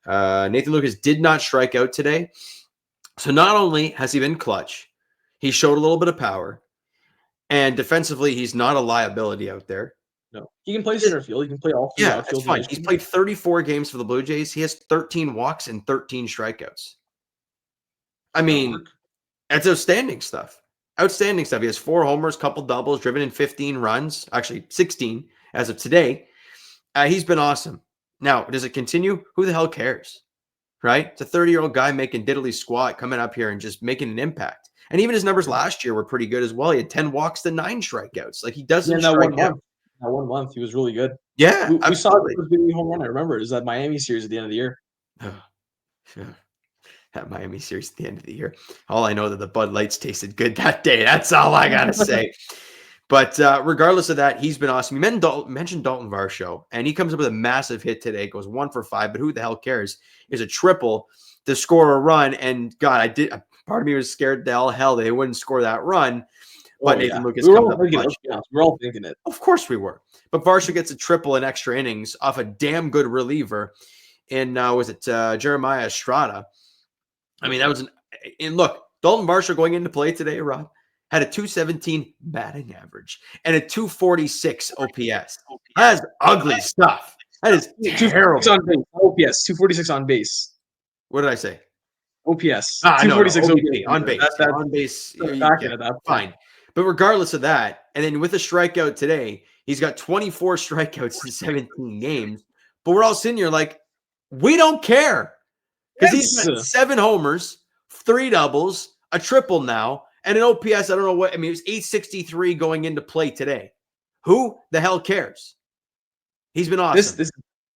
Nathan Lucas did not strike out today. So not only has he been clutch, he showed a little bit of power. And defensively, he's not a liability out there. No, he can play center field. He can play all three outfield. It's fine. He's played 34 games for the Blue Jays. He has 13 walks and 13 strikeouts. I mean, that's outstanding stuff. Outstanding stuff. He has 4 homers, couple doubles, driven in 15 runs. Actually, 16 as of today. He's been awesome. Now, does it continue? Who the hell cares? Right? It's a 30-year-old guy making diddly squat, coming up here and just making an impact. And even his numbers last year were pretty good as well. He had 10 walks to 9 strikeouts. Like, he doesn't strike out. That 1 month, he was really good. Yeah, we saw the first big home run. I remember it was that Miami series at the end of the year. That Miami series at the end of the year. All I know that the Bud Lights tasted good that day. That's all I gotta say. But regardless of that, he's been awesome. You mentioned Daulton Varsho, and he comes up with a massive hit today. Goes 1 for 5, but who the hell cares? It's a triple to score a run, and God, part of me was scared to hell they wouldn't score that run. But Nathan Lucas comes up clutch. We're all thinking it. Of course we were. But Varsho gets a triple in extra innings off a damn good reliever. And was it Jeremiah Estrada? I mean, that was and look, Daulton Varsho going into play today, Rob, had a 217 batting average and a 246 OPS. That's ugly stuff. That is terrible. On base. OPS, 246 on base. What did I say? OPS. 246 OPS. On base. On base. Fine. But regardless of that, and then with a strikeout today, he's got 24 strikeouts in 17 games. But we're all sitting here like, we don't care. Because he's got 7 homers, 3 doubles, a triple now, and an OPS. I don't know what. I mean, it was 863 going into play today. Who the hell cares? He's been awesome.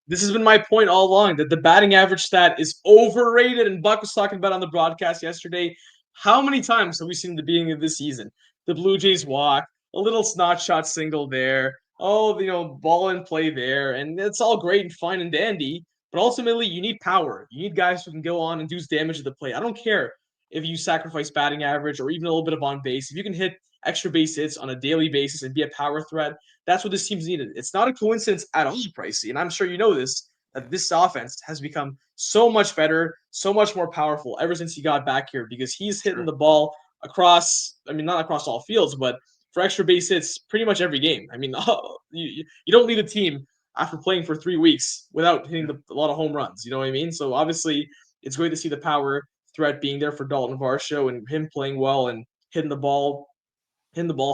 This has been my point all along, that the batting average stat is overrated. And Buck was talking about on the broadcast yesterday. How many times have we seen at the beginning of this season the Blue Jays walk, a little snot shot single there, ball in play there, and it's all great and fine and dandy. But ultimately, you need power. You need guys who can go on and do damage at the plate. I don't care if you sacrifice batting average or even a little bit of on base, if you can hit extra base hits on a daily basis and be a power threat, that's what this team's needed. It's not a coincidence at all, Pricey, and I'm sure you know this, that this offense has become so much better, so much more powerful ever since he got back here because he's hitting the ball across, I mean, not across all fields, but for extra base hits pretty much every game. I mean, you don't lead a team after playing for 3 weeks without hitting a lot of home runs. You know what I mean? So obviously, it's great to see the power threat being there for Daulton Varsho and him playing well and hitting the ball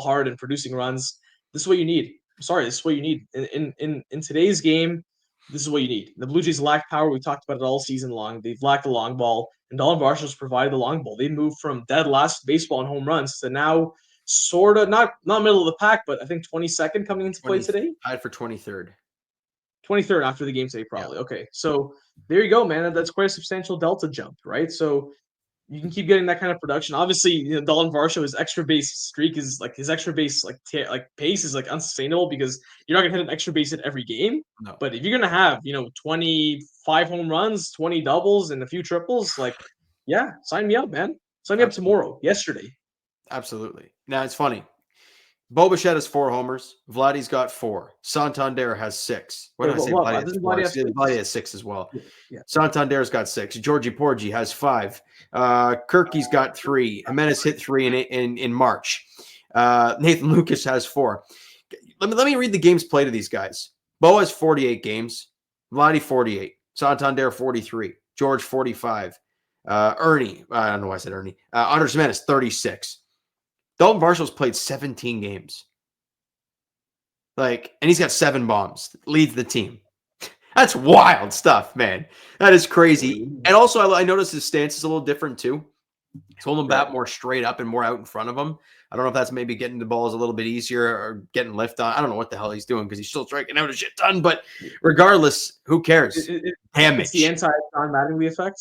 hard and producing runs. This is what you need. I'm sorry, this is what you need in today's game. This is what you need. The Blue Jays lack power. We talked about it all season long. They've lacked the long ball, and Daulton Varsho's provided the long ball. They moved from dead last baseball and home runs to now sort of not middle of the pack, but I think 22nd coming into play today. Tied for 23rd. 23rd after the game today, probably. Yeah. Okay, so there you go, man. That's quite a substantial delta jump, right? So you can keep getting that kind of production. Obviously, you know, Daulton Varsho, his extra base streak is like his extra base pace is like unsustainable because you're not gonna hit an extra base at every game. No. But if you're gonna have 25 home runs, 20 doubles, and a few triples, like yeah, sign me up, man. Sign me up tomorrow. Yesterday. Absolutely. Now it's funny. Bo Bichette has 4 homers. Vladdy's got 4. Santander has 6. What did I say? Vladdy has 6 as well. Yeah. Santander's got 6. Georgie Porgy has 5. Kirky's got 3. Jimenez hit 3 in March. Nathan Lucas has 4. Let me read the games played of these guys. Bo has 48 games. Vladdy 48. Santander 43. George 45. Ernie, I don't know why I said Ernie. Andres Jimenez 36. Daulton Varsho's played 17 games. And he's got 7 bombs. Leads the team. That's wild stuff, man. That is crazy. And also, I noticed his stance is a little different, too. He's holding the bat more straight up and more out in front of him. I don't know if that's maybe getting the balls a little bit easier or getting lift on. I don't know what the hell he's doing because he's still striking out a shit ton. But regardless, who cares? Damage. It's the anti-John Mattingly effect.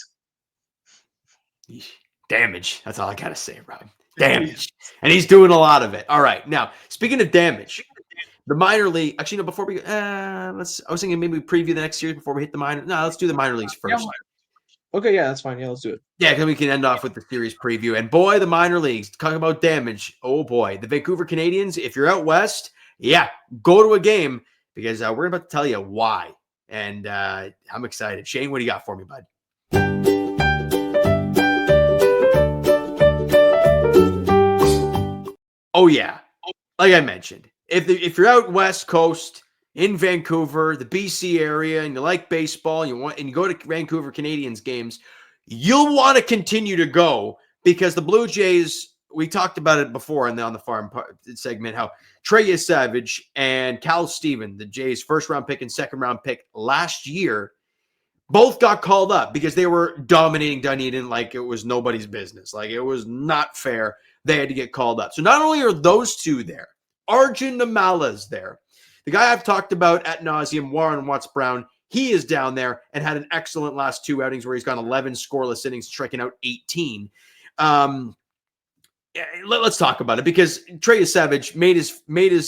Damage. That's all I got to say, Rob. Damage. And he's doing a lot of it. All right. Now, speaking of damage, the minor league. Actually, no, before we I was thinking maybe we preview the next series before we hit the minor. No, let's do the minor leagues first. Okay, yeah, that's fine. Yeah, let's do it. Yeah, because we can end off with the series preview. And boy, the minor leagues, talking about damage. Oh boy. The Vancouver Canadians, if you're out west, yeah, go to a game because we're about to tell you why. And I'm excited. Shane, what do you got for me, bud? Oh, yeah. Like I mentioned, if you're out West Coast in Vancouver, the BC area, and you like baseball, and you go to Vancouver Canadians games, you'll want to continue to go because the Blue Jays, we talked about it before on the farm segment, how Trey Savage and Cal Steven, the Jays' first-round pick and second-round pick last year, both got called up because they were dominating Dunedin like it was nobody's business. Like it was not fair. They had to get called up. So not only are those two there, Arjun Namala's there. The guy I've talked about ad nauseum, Warren Watts-Brown, he is down there and had an excellent last 2 outings where he's gone 11 scoreless innings, striking out 18. Let's talk about it because Trey Savage made his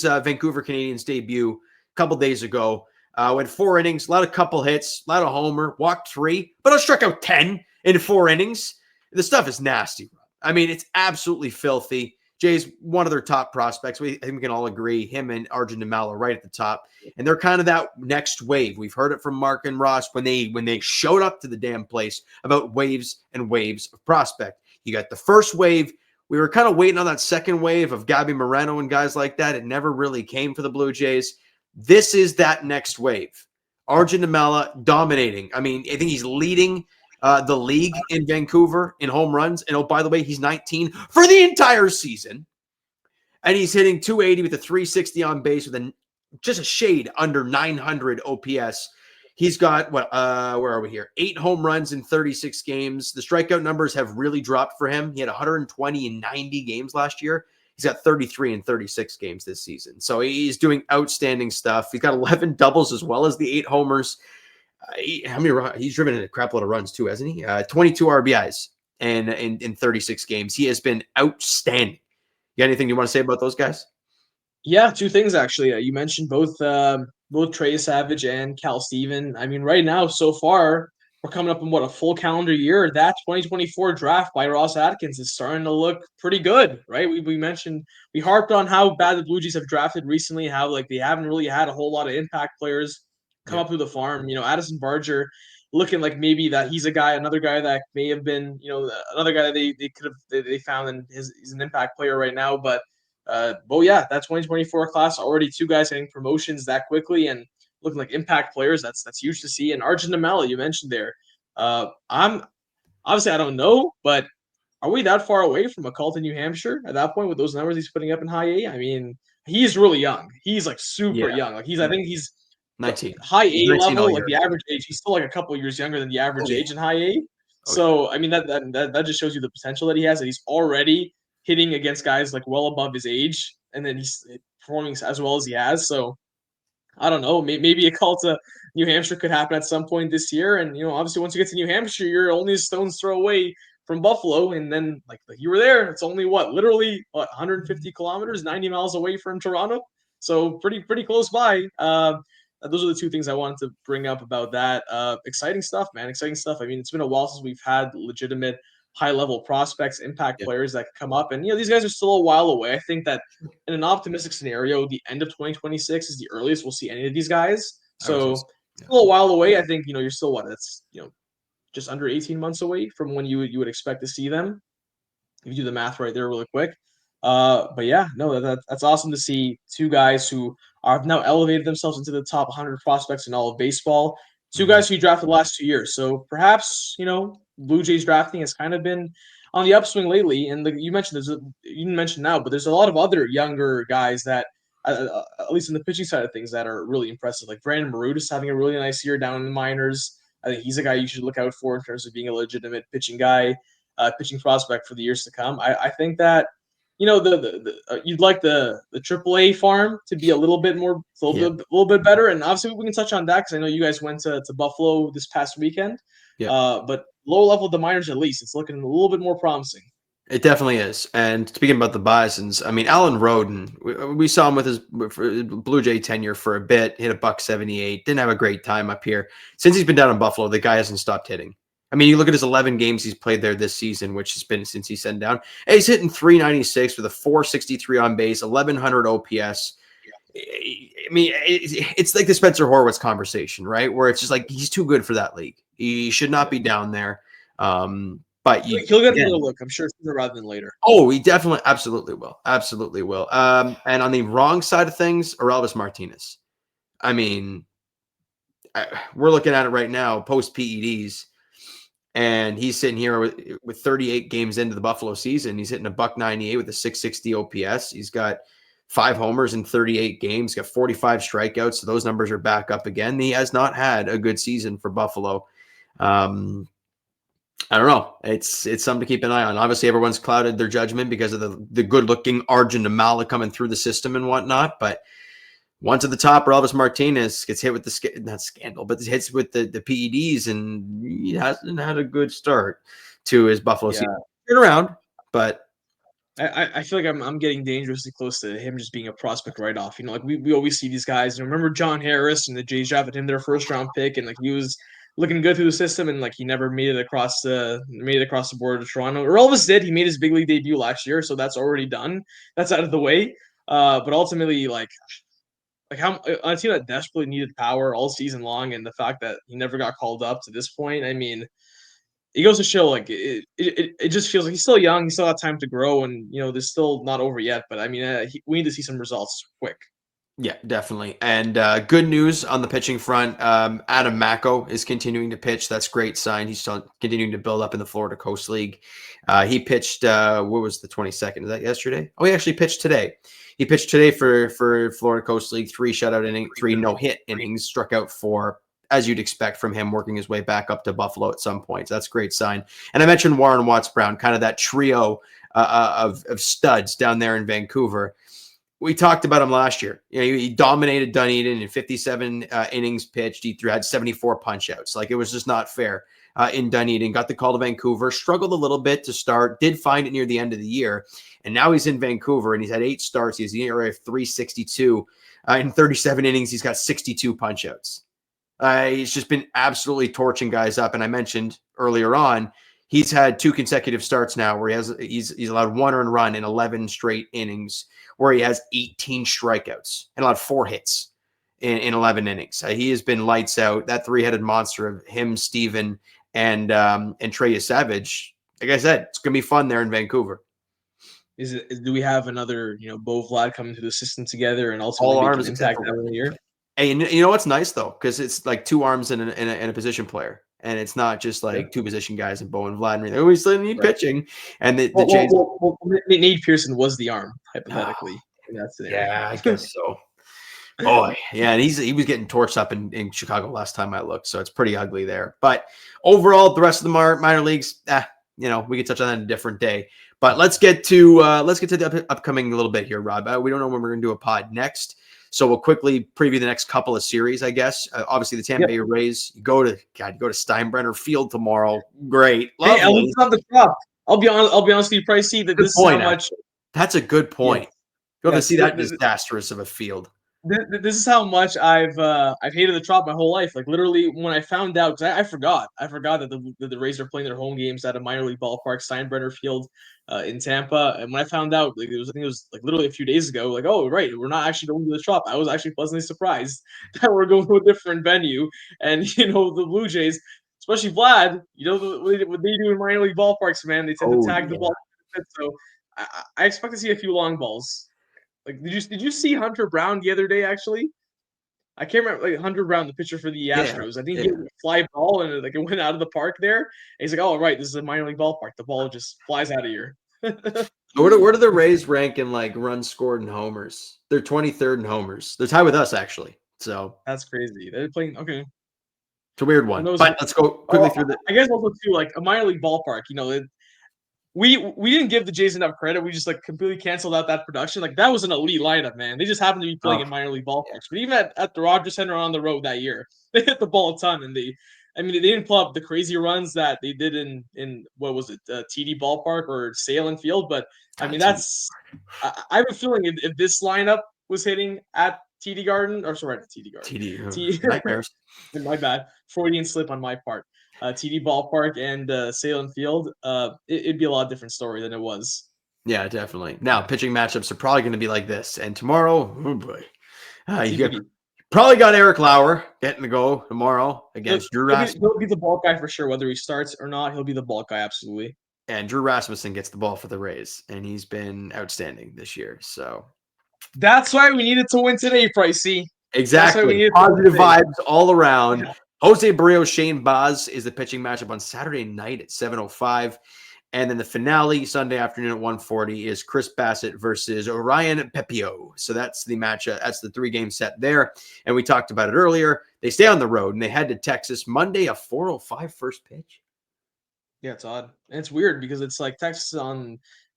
Vancouver Canadians debut a couple days ago. Went 4 innings, a lot of couple hits, a lot of homer, walked 3, but I struck out 10 in 4 innings. The stuff is nasty. I mean, it's absolutely filthy. Jay's one of their top prospects. I think we can all agree. Him and Arjun Namala right at the top. And they're kind of that next wave. We've heard it from Mark and Ross when they showed up to the damn place about waves and waves of prospect. You got the first wave. We were kind of waiting on that second wave of Gabby Moreno and guys like that. It never really came for the Blue Jays. This is that next wave. Arjun Namala dominating. I mean, I think he's leading the league in Vancouver in home runs. And oh, by the way, he's 19 for the entire season. And he's hitting 280 with a 360 on base with just a shade under 900 OPS. He's got, where are we here? 8 home runs in 36 games. The strikeout numbers have really dropped for him. He had 120 in 90 games last year. He's got 33 in 36 games this season. So he's doing outstanding stuff. He's got 11 doubles as well as the 8 homers. He's driven in a crap load of runs too, hasn't he? 22 RBIs in 36 games. He has been outstanding. You got anything you want to say about those guys? Yeah, 2 things actually. You mentioned both Trey Savage and Cal Steven. I mean, right now, so far, we're coming up in a full calendar year. That 2024 draft by Ross Atkins is starting to look pretty good, right? We harped on how bad the Blue Jays have drafted recently, how like they haven't really had a whole lot of impact players come up through the farm. Addison Barger looking like maybe that he's another guy that may have been, another guy that they could have they found, and he's an impact player right now. But yeah, that 2024 class, already 2 guys getting promotions that quickly and looking like impact players. That's huge to see. And Arjun Namala, you mentioned there. I'm obviously I don't know, but are we that far away from a cult in New Hampshire at that point with those numbers he's putting up in high A? I mean, he's really young. He's like super young. Like I think he's 19. high A 19 level, like the average age. He's still like a couple of years younger than the average age in high A. So I mean that just shows you the potential that he has. That he's already hitting against guys like well above his age, and then he's performing as well as he has. So I don't know. Maybe a call to New Hampshire could happen at some point this year. And obviously, once you get to New Hampshire, you're only a stone's throw away from Buffalo. And then, like you were there, it's only literally 150 kilometers, 90 miles away from Toronto. So pretty close by. Those are the 2 things I wanted to bring up about that. Exciting stuff, man. Exciting stuff. I mean, it's been a while since we've had legitimate high-level prospects, impact players that come up. And, these guys are still a while away. I think that in an optimistic scenario, the end of 2026 is the earliest we'll see any of these guys. So still a while away. I think, you're still that's, just under 18 months away from when you would expect to see them. If you do the math right there really quick. But yeah, no, that's awesome to see 2 guys who have now elevated themselves into the top 100 prospects in all of baseball. 2 guys who drafted the last 2 years. So perhaps, Blue Jays drafting has kind of been on the upswing lately. And you mentioned you didn't mention now, but there's a lot of other younger guys that, at least in the pitching side of things, that are really impressive. Like Brandon Marute is having a really nice year down in the minors. I think he's a guy you should look out for in terms of being a legitimate pitching guy, pitching prospect for the years to come. I think that you'd like the AAA farm to be a little bit better, and obviously we can touch on that because I know you guys went to Buffalo this past weekend. But low level of the minors, at least it's looking a little bit more promising. It definitely is. And speaking about the Bisons, I mean, Alan Roden, we saw him with his Blue Jay tenure for a bit, hit a $178, didn't have a great time up here. Since he's been down in Buffalo, the guy hasn't stopped hitting. I mean, you look at his 11 games he's played there this season, which has been since he's sent down. And he's hitting 396 with a 463 on base, 1,100 OPS. I mean, it's like the Spencer Horwitz conversation, right? Where it's just like, he's too good for that league. He should not be down there. But he'll get another look, I'm sure, sooner rather than later. Oh, he definitely, absolutely will. Absolutely will. And on the wrong side of things, Orelvis Martinez. I mean, we're looking at it right now, post PEDs, and he's sitting here with 38 games into the Buffalo season. He's hitting a $198 with a 660 OPS. He's got 5 homers in 38 games. He's got 45 strikeouts. So those numbers are back up again. He has not had a good season for Buffalo. I don't know. It's something to keep an eye on. Obviously, everyone's clouded their judgment because of the good-looking Arjun Namala coming through the system and whatnot. But once at the top, Orelvis Martinez gets hit with not scandal, but hits with the PEDs, and he hasn't had a good start to his Buffalo season. Turn around, but I feel like I'm getting dangerously close to him just being a prospect write-off. Like we always see these guys. And remember John Harris and the Jays drafted him their first-round pick, and like he was looking good through the system, and like he never made it across the board to Toronto. Orelvis did. He made his big league debut last year, so that's already done. That's out of the way. But ultimately, like how a team that desperately needed power all season long, and the fact that he never got called up to this point, I mean, it goes to show like it just feels like he's still young. He still got time to grow, and there's still not over yet. But I mean, we need to see some results quick. Yeah, definitely. And good news on the pitching front. Adam Macko is continuing to pitch. That's a great sign. He's still continuing to build up in the Florida Coast League. He pitched, what was the 22nd? Is that yesterday? Oh, he actually pitched today. He pitched today for Florida Coast League, 3 shutout innings, 3 no-hit innings, struck out 4, as you'd expect from him, working his way back up to Buffalo at some point. So that's a great sign. And I mentioned Warren Watts-Brown, kind of that trio of studs down there in Vancouver. We talked about him last year. He dominated Dunedin in 57 innings pitched. He had 74 punch-outs. Like, it was just not fair in Dunedin. Got the call to Vancouver. Struggled a little bit to start. Did find it near the end of the year. And now he's in Vancouver, and he's had 8 starts. He has an ERA of 3.62. In 37 innings, he's got 62 punch-outs. He's just been absolutely torching guys up. And I mentioned earlier on, he's had 2 consecutive starts now where he's allowed 1 earned run in 11 straight innings, where he has 18 strikeouts and allowed 4 hits in 11 innings. He has been lights out. That 3-headed monster of him, Steven, and Trey Savage. Like I said, it's gonna be fun there in Vancouver. Do we have another, Bo Vlad coming to the system together and All ultimately arms making an except impact for that one year? Hey, and you know what's nice though, because it's like 2 arms and a position player, and it's not just like 2 position guys and Bo and Vladimir. We still need pitching, and the Jays. Nate Pearson was the arm hypothetically in that scenario. Yeah, I guess so. Oh, yeah, and he was getting torched up in Chicago last time I looked, so it's pretty ugly there. But overall, the rest of the minor leagues, we can touch on that in a different day. But let's get to the upcoming a little bit here, Rob. We don't know when we're going to do a pod next, so we'll quickly preview the next couple of series, I guess. Obviously, the Tampa Bay Rays. You go to Steinbrenner Field tomorrow. Great, lovely. Hey, at least on the top. I'll be honest with you, Pricey, that this is how much. That's a good point. Go to see that disastrous of a field. This is how much I've hated the Trop my whole life. Like literally, when I found out, because I forgot that the Rays are playing their home games at a minor league ballpark, Steinbrenner Field, in Tampa. And when I found out, I think it was like literally a few days ago, like, oh right, we're not actually going to the Trop. I was actually pleasantly surprised that we're going to a different venue. And the Blue Jays, especially Vlad, what they do in minor league ballparks, man, they tend to tag the ball. So I expect to see a few long balls. Like, did you see Hunter Brown the other day? Actually, I can't remember. Like Hunter Brown, the pitcher for the Astros. I think he hit a fly ball and it went out of the park there. And he's like, "Oh, right, this is a minor league ballpark. The ball just flies out of here." Where do the Rays rank in like runs scored and homers? They're 23rd in homers. They're tied with us actually. So that's crazy. They're playing okay. It's a weird one. But let's go quickly through the. I guess also too, like a minor league ballpark. We didn't give the Jays enough credit. We just completely canceled out that production. Like that was an elite lineup, man. They just happened to be playing in minor league ballparks. But even at the Rogers Center on the road that year, they hit the ball a ton, and they didn't pull up the crazy runs that they did in what was it, TD Ballpark or Salem Field. But I have a feeling if this lineup was hitting at TD Garden, or sorry, TD Garden, TD nightmares. My bad, Freudian slip on my part. TD Ballpark and Salem Field, it'd be a lot different story than it was. Yeah, definitely. Now, pitching matchups are probably going to be like this. And tomorrow, oh boy, probably got Eric Lauer getting to go tomorrow against Drew Rasmussen. He'll be the ball guy for sure, whether he starts or not. He'll be the ball guy, absolutely. And Drew Rasmussen gets the ball for the Rays, and he's been outstanding this year. So that's why we needed to win today, Pricey. Exactly. Positive vibes all around. Yeah. Jose Barrios, Shane Baz is the pitching matchup on Saturday night at 7:05. And then the finale Sunday afternoon at 1:40 is Chris Bassett versus Ryan Pepio. So that's the matchup. That's the 3-game set there. And we talked about it earlier. They stay on the road and they head to Texas Monday, a 4:05 first pitch. Yeah, it's odd. And it's weird because it's like Texas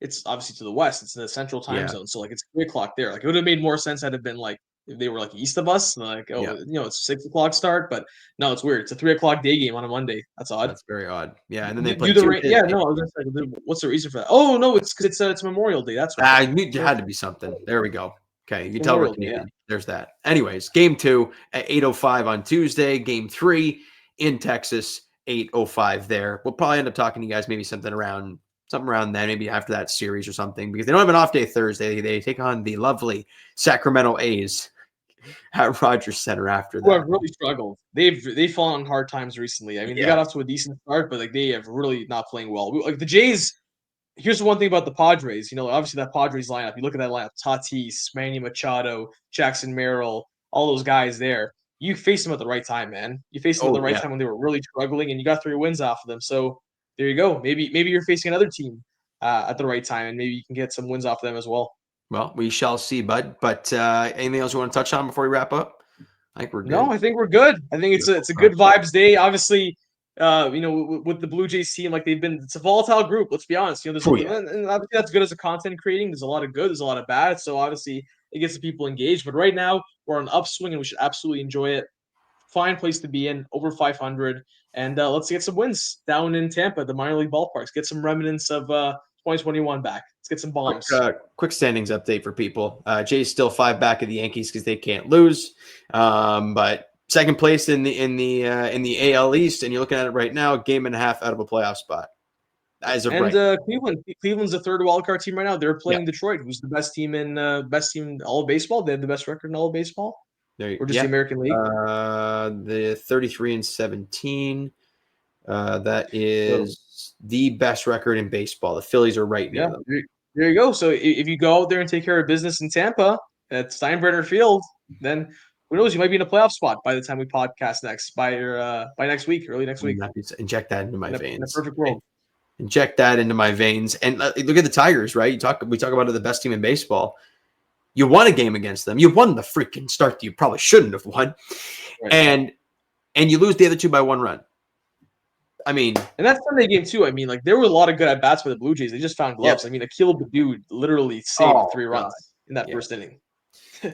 it's obviously to the west. It's in the central time zone. So it's 3 o'clock there. Like it would have made more sense had it been like if they were east of us, it's 6 o'clock start, but no, it's weird. It's a 3 o'clock day game on a Monday. That's odd. That's very odd. Yeah, and then they play. I was gonna say, what's the reason for that? Oh no, it's because it's Memorial Day. That's right. It had to be something. There we go. Okay, you can tell we're Canadian. There's that. Anyways, game 2 at 8:05 on Tuesday. Game 3 in Texas, 8:05 there. We'll probably end up talking to you guys maybe something around then, maybe after that series or something, because they don't have an off day Thursday. They take on the lovely Sacramento A's at Rogers Center after that. Who have really struggled. They've fallen on hard times recently. I mean, they got off to a decent start, but they have really not playing well. Like the Jays, here's the one thing about the Padres. Obviously that Padres lineup. You look at that lineup: Tatis, Manny Machado, Jackson Merrill, all those guys there. You faced them at the right time, man. You faced them at the right time when they were really struggling, and you got 3 wins off of them. So there you go. Maybe you're facing another team at the right time, and maybe you can get some wins off of them as well. Well, we shall see, bud. But anything else you want to touch on before we wrap up? I think we're good. No, I think we're good. I think it's a good vibes day. Obviously, with the Blue Jays team, it's a volatile group. Let's be honest. And obviously that's good as a content creating. There's a lot of good. There's a lot of bad. So obviously it gets the people engaged. But right now we're on an upswing and we should absolutely enjoy it. Fine place to be in, over 500. And let's get some wins down in Tampa, the minor league ballparks. Get some remnants of 2021 back. Let's get some bombs. Quick standings update for people. Jay's still 5 back of the Yankees because they can't lose. But second place in the AL East, and you're looking at it right now, a game and a half out of a playoff spot. As of right. Cleveland's the third wildcard team right now. They're playing Detroit, who's the best team in all of baseball. They have the best record in all of baseball. Or just the American League. The 33-17. That is the best record in baseball. The Phillies are right near them. There you go. So if you go out there and take care of business in Tampa at Steinbrenner Field, then who knows? You might be in a playoff spot by the time we podcast next, by next week, early next week. Inject that into my veins. In a perfect world. Inject that into my veins. And look at the Tigers, right? We talk about it, the best team in baseball. You won a game against them. You won the freaking start that you probably shouldn't have won. Right. And you lose the other two by 1 run. I mean, and that's Sunday game too. I mean, like there were a lot of good at bats by the Blue Jays. They just found gloves. I mean, Akil Baddoo literally saved 3 runs in that first inning.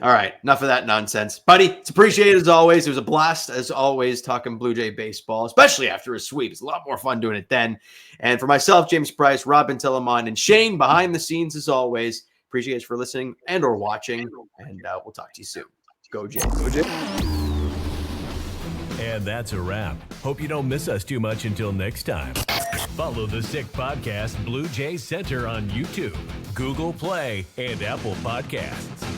All right, enough of that nonsense, buddy. It's appreciated as always. It was a blast as always talking Blue Jay baseball, especially after a sweep. It's a lot more fun doing it then. And for myself, James Price, Robin Tillemont, and Shane behind the scenes as always. Appreciate you for listening and or watching, and we'll talk to you soon. Go Jays. Go Jays. And that's a wrap. Hope you don't miss us too much until next time. Follow the Sick Podcast Blue Jays Center on YouTube, Google Play, and Apple Podcasts.